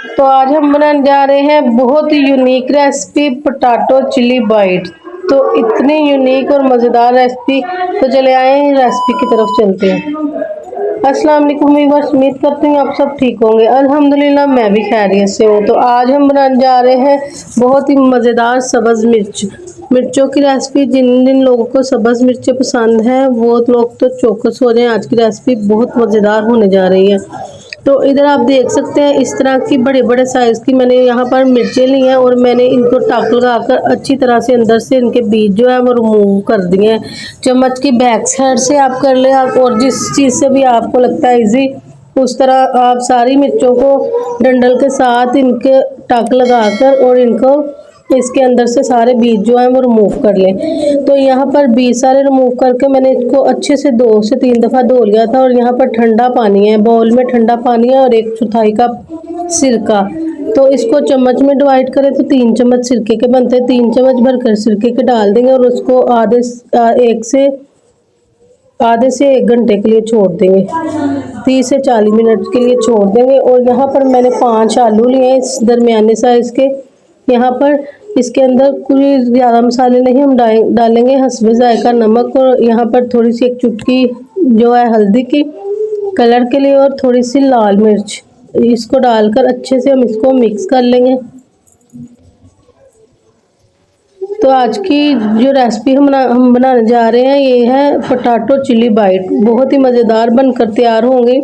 तो आज हम बनाने जा रहे हैं बहुत ही unique recipe potato chilli bite. तो इतनी यूनिक और मज़ेदार रेसिपी, तो चले आए रेसिपी की तरफ चलते हैं। अस्सलाम वालेकुम व्यूअर्स, उम्मीद करती हूँ आप सब ठीक होंगे। अल्हम्दुलिल्लाह मैं भी खैरियत से हूँ। तो आज हम बनाने जा रहे हैं बहुत ही मज़ेदार सब्ज़ मिर्चों की रेसिपी। जिन जिन लोगों को सब्ज़ मिर्चें पसंद है वो लोग तो चौकस हो जाएं, आज की रेसिपी बहुत मज़ेदार होने जा रही है। तो इधर आप देख सकते हैं इस तरह की बड़े बड़े साइज़ की मैंने यहाँ पर मिर्चें ली हैं और मैंने इनको टाक लगाकर अच्छी तरह से अंदर से इनके बीज जो है वो रिमूव कर दिए हैं। चम्मच की बैक साइड से आप कर लें, आप और जिस चीज़ से भी आपको लगता है इजी उस तरह आप सारी मिर्चों को डंडल के साथ इनके टाक लगाकर और इनको इसके अंदर से सारे बीज जो है वो रिमूव कर लें। तो यहाँ पर बीज सारे रिमूव करके मैंने इसको अच्छे से 2 से 3 दफ़ा धो लिया था। और यहाँ पर ठंडा पानी है, बाउल में ठंडा पानी है और 1/4 कप सिरका। तो इसको चम्मच में डिवाइड करें तो 3 चम्मच सिरके के बनते हैं। 3 चम्मच भरकर सिरके के डाल देंगे और उसको आधे से 1 घंटे के लिए छोड़ देंगे, 30 से 40 मिनट के लिए छोड़ देंगे। और यहाँ पर मैंने 5 आलू लिए हैं इस दरमियाने साइज़ के। यहाँ पर इसके अंदर कोई ज़्यादा मसाले नहीं हम डालेंगे, हस्बे जायका नमक और यहाँ पर थोड़ी सी 1 चुटकी जो है हल्दी की कलर के लिए और थोड़ी सी लाल मिर्च, इसको डालकर अच्छे से हम इसको मिक्स कर लेंगे। तो आज की जो रेसिपी हम बनाने जा रहे हैं ये है पोटैटो चिली बाइट। बहुत ही मज़ेदार बनकर तैयार होंगे।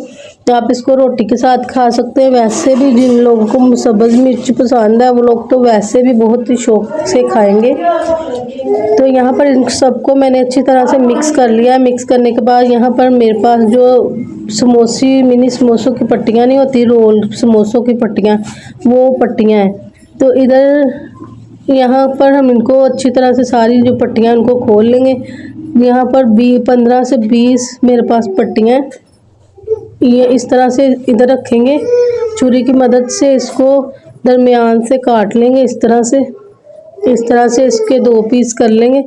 तो आप इसको रोटी के साथ खा सकते हैं। वैसे भी जिन लोगों को सब्ज़ मिर्च पसंद है वो लोग तो वैसे भी बहुत ही शौक से खाएंगे। तो यहाँ पर इन सबको मैंने अच्छी तरह से मिक्स कर लिया है। मिक्स करने के बाद यहाँ पर मेरे पास जो मिनी समोसों की पट्टियाँ नहीं होती, रोल समोसों की पट्टियाँ, वो पट्टियाँ हैं। तो इधर यहाँ पर हम इनको अच्छी तरह से सारी जो पट्टियाँ उनको खोल लेंगे। यहाँ पर 15 से 20 मेरे पास पट्टियाँ, ये इस तरह से इधर रखेंगे। छुरी की मदद से इसको दरमियान से काट लेंगे इस तरह से इसके 2 पीस कर लेंगे।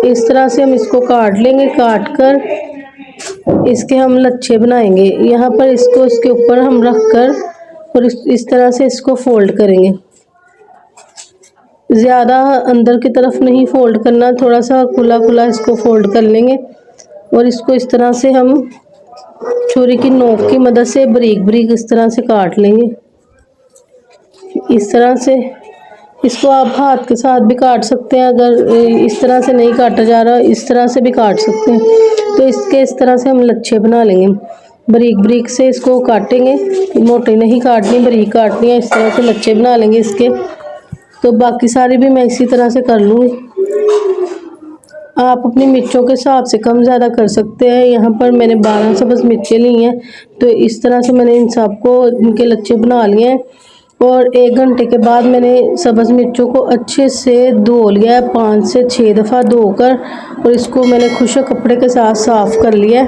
इस तरह से हम इसको काट लेंगे। काट कर इसके हम लच्छे बनाएंगे। यहाँ पर इसको इसके ऊपर हम रख कर और इस तरह से इसको फोल्ड करेंगे। ज़्यादा अंदर की तरफ नहीं फोल्ड करना, थोड़ा सा खुला खुला इसको फोल्ड कर लेंगे। और इसको इस तरह से हम छुरी की नोक की मदद से बारीक बारीक इस तरह से काट लेंगे। इस तरह से इसको आप हाथ के साथ भी काट सकते हैं, अगर इस तरह से नहीं काटा जा रहा इस तरह से भी काट सकते हैं। तो इसके इस तरह से हम लच्छे बना लेंगे। बारीक बारीक से इसको काटेंगे, मोटे नहीं काटनी, बारीक काटनी है। इस तरह से लच्छे बना लेंगे इसके। तो बाकी सारी भी मैं इसी तरह से कर लूँगी। आप अपनी मिर्चों के हिसाब से कम ज़्यादा कर सकते हैं। यहाँ पर मैंने 12 सब्ज़ मिर्चें ली हैं। तो इस तरह से मैंने इन सबको इनके लच्छे बना लिए हैं। और 1 घंटे के बाद मैंने सब्ज़ मिर्चों को अच्छे से धो लिया है, 5 से 6 दफ़ा धोकर। और इसको मैंने खुशक कपड़े के साथ साफ़ कर लिया है।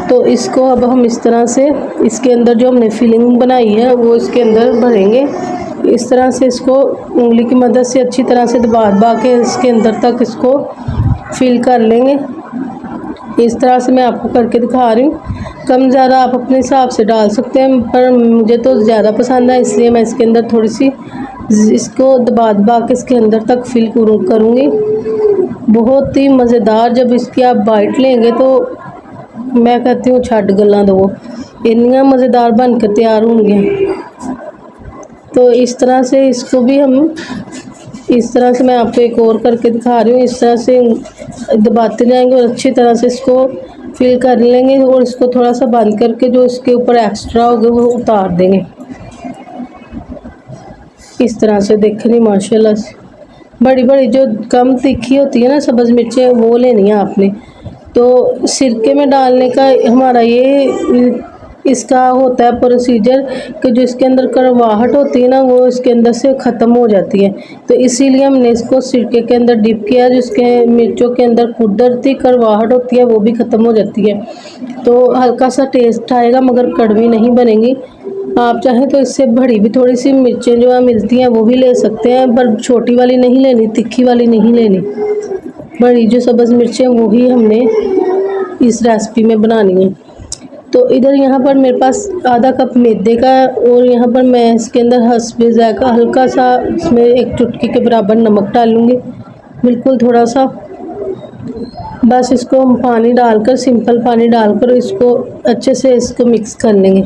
तो इसको अब हम इस तरह से इसके अंदर जो हमने फिलिंग बनाई है वो इसके अंदर भरेंगे। इस तरह से इसको उंगली की मदद से अच्छी तरह से दबा के इसके अंदर तक इसको फिल कर लेंगे। इस तरह से मैं आपको करके दिखा रही हूँ। कम ज़्यादा आप अपने हिसाब से डाल सकते हैं, पर मुझे तो ज़्यादा पसंद है इसलिए मैं इसके अंदर थोड़ी सी इसको दबा के इसके अंदर तक फिल करूँगी। बहुत ही मज़ेदार, जब इसकी आप बाइट लेंगे तो मैं कहती हूँ छड़ गल्ला दो, इतनी मज़ेदार बन कर तैयार होंगे। तो इस तरह से इसको भी हम इस तरह से मैं आपको एक और करके दिखा रही हूँ। इस तरह से दबाते जाएंगे और अच्छी तरह से इसको फिल कर लेंगे। और इसको थोड़ा सा बंद करके जो इसके ऊपर एक्स्ट्रा होगा वो उतार देंगे। इस तरह से देखनी माशाल्लाह से बड़ी बड़ी जो कम तीखी होती है ना सब्ज़ मिर्चें, वो लेनी है आपने। तो सिरके में डालने का हमारा ये इसका होता है प्रोसीजर कि जो इसके अंदर कड़वाहट होती है ना वो इसके अंदर से ख़त्म हो जाती है। तो इसीलिए हमने इसको सिरके के अंदर डिप किया, जिसके मिर्चों के अंदर कुदरती कड़वाहट होती है वो भी ख़त्म हो जाती है। तो हल्का सा टेस्ट आएगा मगर कड़वी नहीं बनेगी। आप चाहें तो इससे बड़ी भी थोड़ी सी मिर्चें जो है मिलती हैं वो भी ले सकते हैं, पर छोटी वाली नहीं लेनी, तिखी वाली नहीं लेनी। बड़ी जो सब्ज़ मिर्चें वो ही हमने इस रेसिपी में बनानी है। तो इधर यहाँ पर मेरे पास आधा कप मैदे का है और यहाँ पर मैं इसके अंदर हस्बे ज़ायक़ा हल्का सा इसमें एक चुटकी के बराबर नमक डालूँगी, बिल्कुल थोड़ा सा। बस इसको हम पानी डालकर, सिंपल पानी डालकर इसको अच्छे से इसको मिक्स कर लेंगे।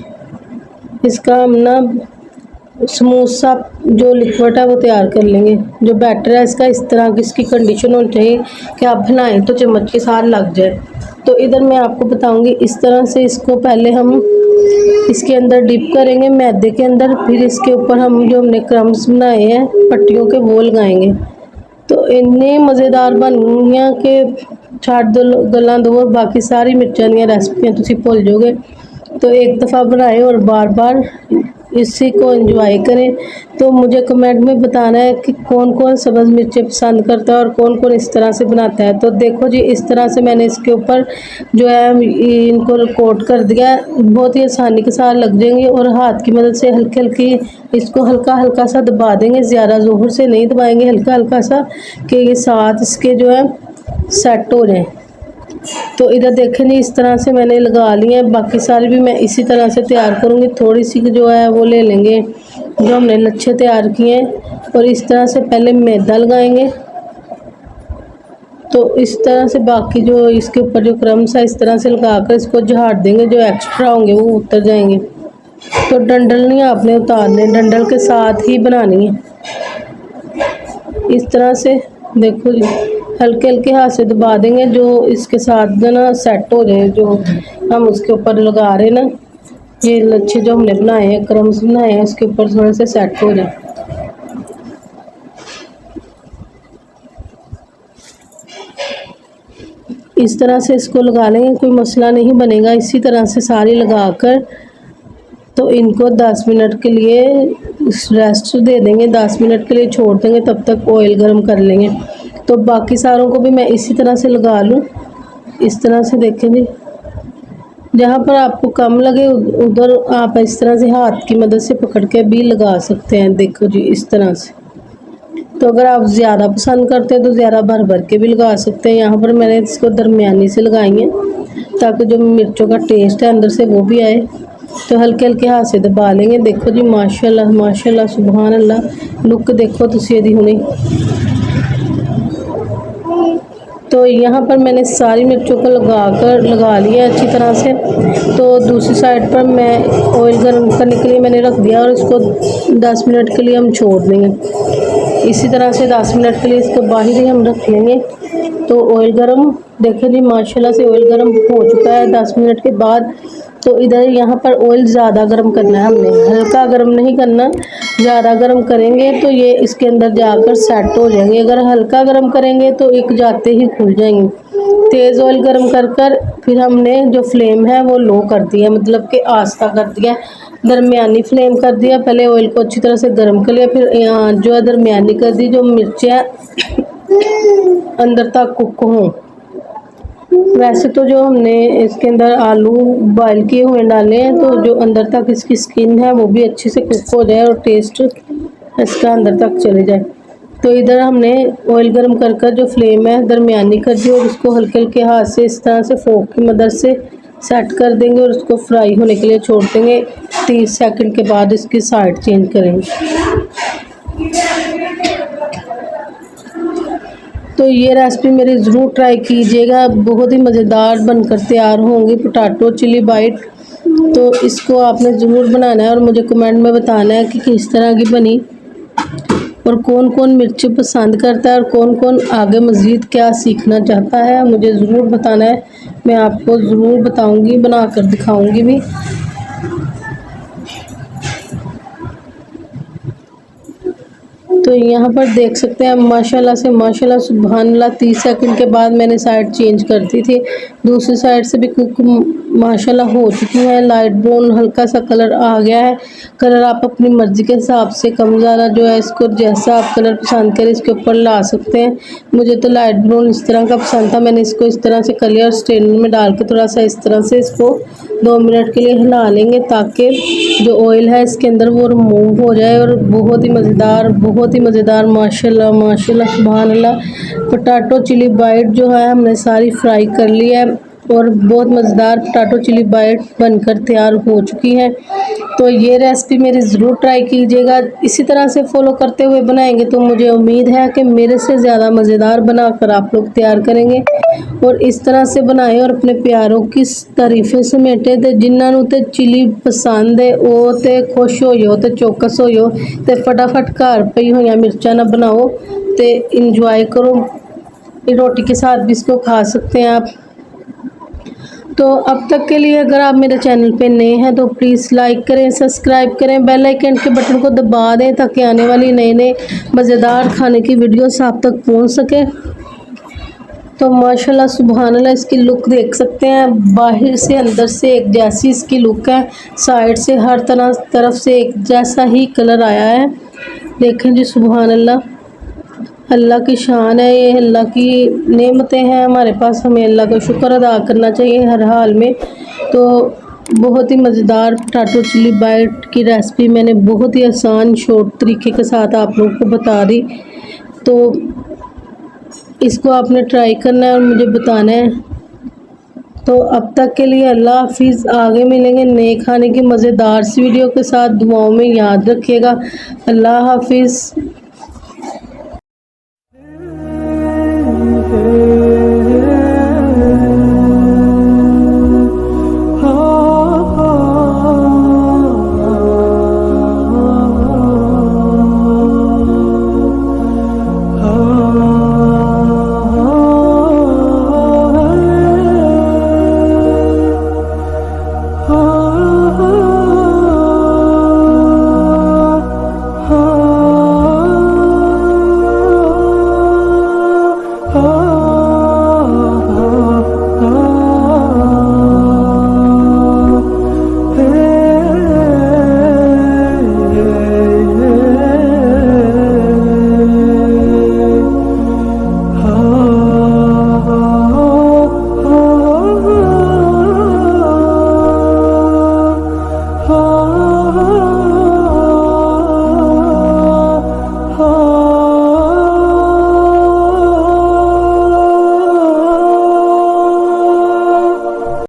इसका हम ना स्मूथ सा जो लिक्विड है वो तैयार कर लेंगे। जो बैटर है इसका इस तरह की इसकी कंडीशन होनी चाहिए कि आप हिलाएं तो चम्मच के साथ लग जाए। तो इधर मैं आपको बताऊंगी इस तरह से इसको पहले हम इसके अंदर डिप करेंगे मैदे के अंदर, फिर इसके ऊपर हम जो हमने क्रम्स बनाए हैं पट्टियों के वो लगाएंगे। तो इतने मज़ेदार बननियाँ कि छाट दो गल्लां दो, बाकी सारी मिर्चां दियां रेसिपियां तुसी भुल जाओगे। तो एक दफ़ा बनाएं और बार बार इसी को एंजॉय करें। तो मुझे कमेंट में बताना है कि कौन कौन सब्ज़ मिर्चें पसंद करता है और कौन कौन इस तरह से बनाता है। तो देखो जी, इस तरह से मैंने इसके ऊपर जो है इनको कोट कर दिया, बहुत ही आसानी के साथ लग जाएंगे और हाथ की मदद से हल्की हल्की इसको हल्का हल्का सा दबा देंगे, ज़्यादा ज़ोर से नहीं दबाएंगे, हल्का हल्का सा कि ये साथ इसके जो है सेट हो जाए। तो इधर देखें नहीं, इस तरह से मैंने लगा लिए हैं। बाकी सारे भी मैं इसी तरह से तैयार करूँगी। थोड़ी सी जो है वो ले लेंगे जो हमने लच्छे तैयार किए हैं और इस तरह से पहले मैदा लगाएंगे। तो इस तरह से बाकी जो इसके ऊपर जो क्रम्स है इस तरह से लगाकर इसको झाड़ देंगे, जो एक्स्ट्रा होंगे वो उतर जाएंगे। तो डंडल नहीं आपने उतारने, डंडल के साथ ही बनानी है। इस तरह से देखो जी, हल्के हल्के हाथ से दबा देंगे जो इसके साथ जो ना सेट हो जाए, जो हम उसके ऊपर लगा रहे हैं ना, ये लच्छे जो हमने बनाए हैं, क्रम्स बनाए हैं, उसके ऊपर थोड़े से सेट हो जाए। इस तरह से इसको लगा लेंगे, कोई मसला नहीं बनेगा। इसी तरह से सारी लगाकर तो इनको 10 मिनट के लिए रेस्ट दे देंगे, 10 मिनट के लिए छोड़ देंगे, तब तक ऑयल गर्म कर लेंगे। तो बाकी सारों को भी मैं इसी तरह से लगा लूँ। इस तरह से देखें जी, जहाँ पर आपको कम लगे उधर आप इस तरह से हाथ की मदद से पकड़ के भी लगा सकते हैं। देखो जी, इस तरह से। तो अगर आप ज़्यादा पसंद करते हैं तो ज़्यादा भर भर के भी लगा सकते हैं। यहाँ पर मैंने इसको दरमियानी से लगाई है ताकि जो मिर्चों का टेस्ट है अंदर से वो भी आए। तो हल्के हल्के हाथ से दबा लेंगे। देखो जी, माशाल्लाह माशाल्लाह, सुभान अल्लाह, लुक देखो तुसी यदि हुणे। तो यहाँ पर मैंने सारी मिर्चों को लगा लिया अच्छी तरह से। तो दूसरी साइड पर मैं ऑयल गर्म करने के लिए मैंने रख दिया और इसको 10 मिनट के लिए हम छोड़ देंगे। इसी तरह से 10 मिनट के लिए इसको बाहर ही हम रख लेंगे। तो ऑयल गर्म देखें जी, माशाल्लाह से ऑयल गर्म हो चुका है 10 मिनट के बाद। तो इधर यहाँ पर ऑयल ज़्यादा गर्म करना है हमने, हल्का गर्म नहीं करना। ज़्यादा गर्म करेंगे तो ये इसके अंदर जाकर सेट हो जाएंगे, अगर हल्का गर्म करेंगे तो एक जाते ही खुल जाएंगे। तेज़ ऑयल गर्म कर फिर हमने जो फ्लेम है वो लो कर दिया, मतलब कि आस्ता कर दिया, दरमियानी फ्लेम कर दिया। पहले ऑयल को अच्छी तरह से गर्म कर लिया, फिर यहाँ जो है दरमियानी कर दी, जो मिर्चें अंदर तक कुक हों। वैसे तो जो हमने इसके अंदर आलू बॉयल किए हुए डाले हैं, तो जो अंदर तक इसकी स्किन है वो भी अच्छे से कुक हो जाए और टेस्ट इसका अंदर तक चले जाए। तो इधर हमने ऑयल गर्म कर जो फ्लेम है दरमियानी कर दी और उसको हल्के हल्के हाथ से इस तरह से फोक की मदद से सेट कर देंगे और उसको फ्राई होने के लिए छोड़ देंगे। 30 सेकंड के बाद इसकी साइड चेंज करेंगे। तो ये रेसिपी मेरी ज़रूर ट्राई कीजिएगा, बहुत ही मज़ेदार बनकर तैयार होंगी पोटैटो चिली बाइट। तो इसको आपने ज़रूर बनाना है और मुझे कमेंट में बताना है कि किस तरह की बनी और कौन कौन मिर्ची पसंद करता है और कौन कौन आगे मज़ीद क्या सीखना चाहता है, मुझे ज़रूर बताना है। मैं आपको ज़रूर बताऊँगी, बना कर दिखाऊँगी भी। तो यहाँ पर देख सकते हैं माशाल्लाह से माशाल्लाह, सुभान अल्लाह, 30 सेकंड के बाद मैंने साइड चेंज कर दी थी। दूसरी साइड से भी कुक माशाल्लाह हो चुकी है, लाइट ब्राउन हल्का सा कलर आ गया है। कलर आप अपनी मर्ज़ी के हिसाब से कम ज़्यादा जो है इसको जैसा आप कलर पसंद करें इसके ऊपर ला सकते हैं। मुझे तो लाइट ब्राउन इस तरह का पसंद था, मैंने इसको इस तरह से कर लिया और स्ट्रेनर में डाल के थोड़ा सा इस तरह से इसको 2 मिनट के लिए हिला लेंगे ताकि जो ऑयल है इसके अंदर वो रिमूव हो जाए। और बहुत ही मज़ेदार माशाल्लाह माशाल्लाह, सुभान अल्लाह, पोटैटो चिली बाइट जो है हमने सारी फ्राई कर ली है। और बहुत मज़ेदार पोटैटो चिली बाइट बनकर तैयार हो चुकी है। तो ये रेसिपी मेरी ज़रूर ट्राई कीजिएगा। इसी तरह से फॉलो करते हुए बनाएंगे तो मुझे उम्मीद है कि मेरे से ज़्यादा मज़ेदार बनाकर आप लोग तैयार करेंगे। और इस तरह से बनाएं और अपने प्यारों की तारीफें समेटे ते जिन्होंने ते चिली पसंद है वो ते खुश होइयो ते चौकस होइयो ते फटाफट घर पई हुई मिर्चा ना बनाओ ते इंजॉय करो। रोटी के साथ भी इसको खा सकते हैं आप। तो अब तक के लिए अगर आप मेरे चैनल पे नए हैं तो प्लीज़ लाइक करें, सब्सक्राइब करें, बेल आइकन के बटन को दबा दें ताकि आने वाली नए मज़ेदार खाने की वीडियोस आप तक पहुंच सके। तो माशाल्लाह सुभान अल्लाह, इसकी लुक देख सकते हैं, बाहर से अंदर से एक जैसी इसकी लुक है, साइड से हर तरफ से एक जैसा ही कलर आया है। देखें जी सुभान अल्लाह, अल्लाह की शान है, ये अल्लाह की नेमतें हैं हमारे पास, हमें अल्लाह का शुक्र अदा करना चाहिए हर हाल में। तो बहुत ही मज़ेदार पोटैटो चिली बाइट की रेसिपी मैंने बहुत ही आसान शॉर्ट तरीके के साथ आप लोगों को बता दी। तो इसको आपने ट्राई करना है और मुझे बताना है। तो अब तक के लिए अल्लाह हाफिज़। आगे मिलेंगे नए खाने की मज़ेदार सी वीडियो के साथ। दुआओं में याद रखिएगा। अल्लाह हाफिज़।